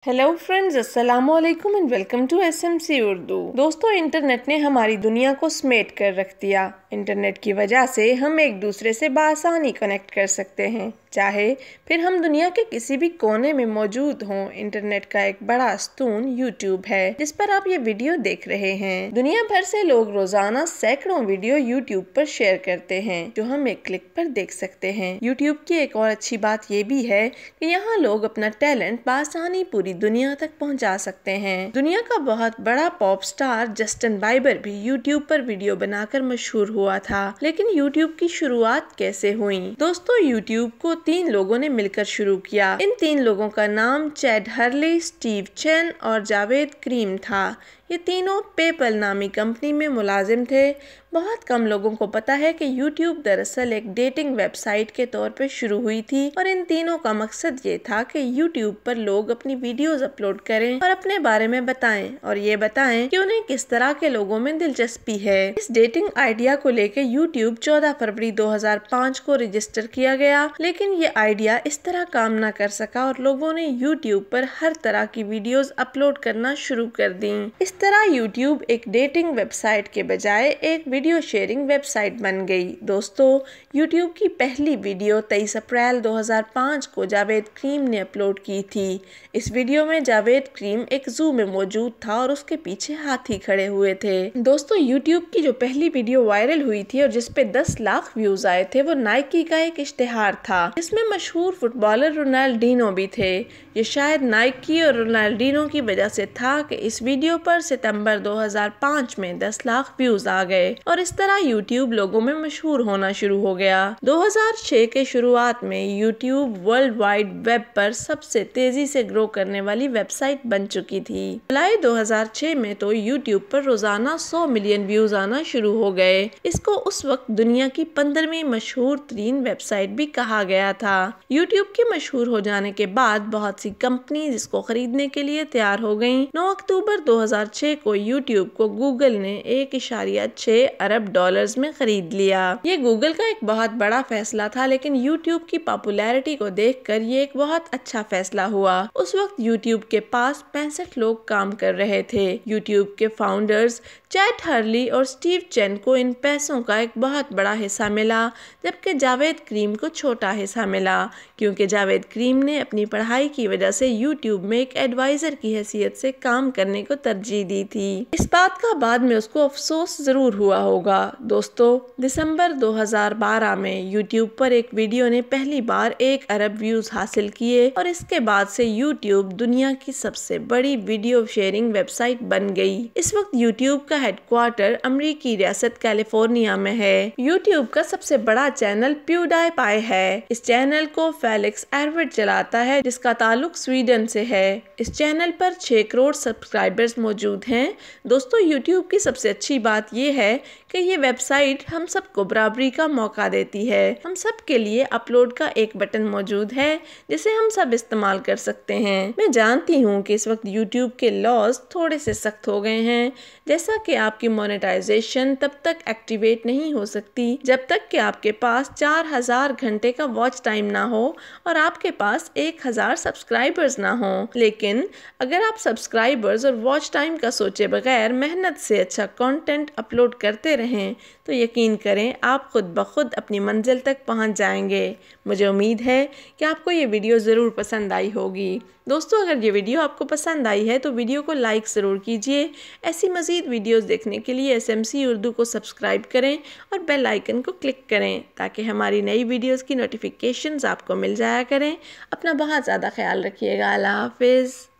Hello friends, अस्सलाम वालेकुम and welcome to SMC Urdu. दोस्तों, इंटरनेट ने हमारी दुनिया को समेट कर रख दिया। इंटरनेट की वजह से हम एक दूसरे से बआसानी कनेक्ट कर सकते हैं, चाहे फिर हम दुनिया के किसी भी कोने में मौजूद हों। इंटरनेट का एक बड़ा स्तून यूट्यूब है, जिस पर आप ये वीडियो देख रहे हैं। दुनिया भर से लोग रोजाना सैकड़ों वीडियो यूट्यूब पर शेयर करते हैं, जो हम एक क्लिक पर देख सकते हैं। यूट्यूब की एक और अच्छी बात ये भी है कि यहाँ लोग अपना टैलेंट बआसानी पूरी दुनिया तक पहुंचा सकते हैं। दुनिया का बहुत बड़ा पॉप स्टार जस्टिन बाइबर भी यूट्यूब पर वीडियो बनाकर मशहूर हुआ था। लेकिन यूट्यूब की शुरुआत कैसे हुई? दोस्तों, यूट्यूब को 3 लोगों ने मिलकर शुरू किया। इन 3 लोगों का नाम चैड हर्ली, स्टीव चेन और जावेद करीम था। ये तीनों पेपल नामी कंपनी में मुलाजिम थे। बहुत कम लोगों को पता है कि यूट्यूब दरअसल एक डेटिंग वेबसाइट के तौर पर शुरू हुई थी और इन तीनों का मकसद ये था कि यूट्यूब पर लोग अपनी वीडियोस अपलोड करें और अपने बारे में बताएं और ये बताएं कि उन्हें किस तरह के लोगों में दिलचस्पी है। इस डेटिंग आइडिया को लेकर यूट्यूब 14 फरवरी 2005 को रजिस्टर किया गया, लेकिन ये आइडिया इस तरह काम न कर सका और लोगों ने यूट्यूब पर हर तरह की वीडियोस अपलोड करना शुरू कर दी। इस तरह यूट्यूब एक डेटिंग वेबसाइट के बजाय एक वीडियो शेयरिंग वेबसाइट बन गई। दोस्तों, यूट्यूब की पहली वीडियो 23 अप्रैल 2005 को जावेद करीम ने अपलोड की थी। इस वीडियो में जावेद करीम एक जू में मौजूद था और उसके पीछे हाथी खड़े हुए थे। दोस्तों, यूट्यूब की जो पहली वीडियो वायरल हुई थी और जिसपे 10 लाख व्यूज आए थे, वो नाइकी का एक इश्तिहार था, जिसमें मशहूर फुटबॉलर रोनाल्डिनो भी थे। ये शायद नाइकी और रोनाल्डिनो की वजह से था कि इस वीडियो पर सितंबर 2005 में 10 लाख व्यूज आ गए और इस तरह यूट्यूब लोगों में मशहूर होना शुरू हो गया। 2006 के शुरुआत में यूट्यूब वर्ल्ड वाइड वेब पर सबसे तेजी से ग्रो करने वाली वेबसाइट बन चुकी थी। जुलाई 2006 में तो यूट्यूब पर रोजाना 100 मिलियन व्यूज आना शुरू हो गए। इसको उस वक्त दुनिया की 15वीं मशहूर तरीन वेबसाइट भी कहा गया था। यूट्यूब के मशहूर हो जाने के बाद बहुत सी कंपनीज इसको खरीदने के लिए तैयार हो गयी। 9 अक्टूबर 2006 को यूट्यूब को गूगल ने 1.6 अरब डॉलर्स में खरीद लिया। ये गूगल का एक बहुत बड़ा फैसला था, लेकिन यूट्यूब की पॉपुलैरिटी को देखकर ये एक बहुत अच्छा फैसला हुआ। उस वक्त यूट्यूब के पास 65 लोग काम कर रहे थे। यूट्यूब के फाउंडर्स चैड हर्ली और स्टीव चेन को इन पैसों का एक बहुत बड़ा हिस्सा मिला, जबकि जावेद करीम को छोटा हिस्सा मिला, क्योंकि जावेद करीम ने अपनी पढ़ाई की वजह से यूट्यूब में एक एडवाइजर की हैसियत से काम करने को तरजीह दी थी। इस बात का बाद में उसको अफसोस जरूर हुआ होगा। दोस्तों, दिसंबर 2012 में यूट्यूब पर एक वीडियो ने पहली बार 1 अरब व्यूज हासिल किए और इसके बाद से यूट्यूब दुनिया की सबसे बड़ी वीडियो शेयरिंग वेबसाइट बन गई। इस वक्त यूट्यूब का हेडक्वार्टर अमेरिकी रियासत कैलिफोर्निया में है। यूट्यूब का सबसे बड़ा चैनल प्यूडाईपाई है। इस चैनल को फेलिक्स एरविड चलाता है, जिसका ताल्लुक स्वीडन से है। इस चैनल पर 6 करोड़ सब्सक्राइबर्स मौजूद हैं। दोस्तों, यूट्यूब की सबसे अच्छी बात यह है कि ये वेबसाइट हम सबको बराबरी का मौका देती है। हम सब के लिए अपलोड का एक बटन मौजूद है, जिसे हम सब इस्तेमाल कर सकते हैं। मैं जानती हूँ कि इस वक्त यूट्यूब के लॉज थोड़े से सख्त हो गए हैं, जैसा कि आपकी मोनेटाइजेशन तब तक एक्टिवेट नहीं हो सकती जब तक कि आपके पास 4000 घंटे का वॉच टाइम ना हो और आपके पास 1000 सब्सक्राइबर्स ना हो। लेकिन अगर आप सब्सक्राइबर्स और वॉच टाइम का सोचे बगैर मेहनत से अच्छा कंटेंट अपलोड करते रहें, तो यकीन करें आप खुद ब खुद अपनी मंजिल तक पहुंच जाएंगे। मुझे उम्मीद है कि आपको ये वीडियो ज़रूर पसंद आई होगी। दोस्तों, अगर ये वीडियो आपको पसंद आई है तो वीडियो को लाइक ज़रूर कीजिए। ऐसी मज़ीद वीडियोस देखने के लिए एसएमसी उर्दू को सब्सक्राइब करें और बेल आइकन को क्लिक करें, ताकि हमारी नई वीडियोस की नोटिफिकेशंस आपको मिल जाया करें। अपना बहुत ज़्यादा ख्याल रखिएगा। अल्लाह हाफिज़।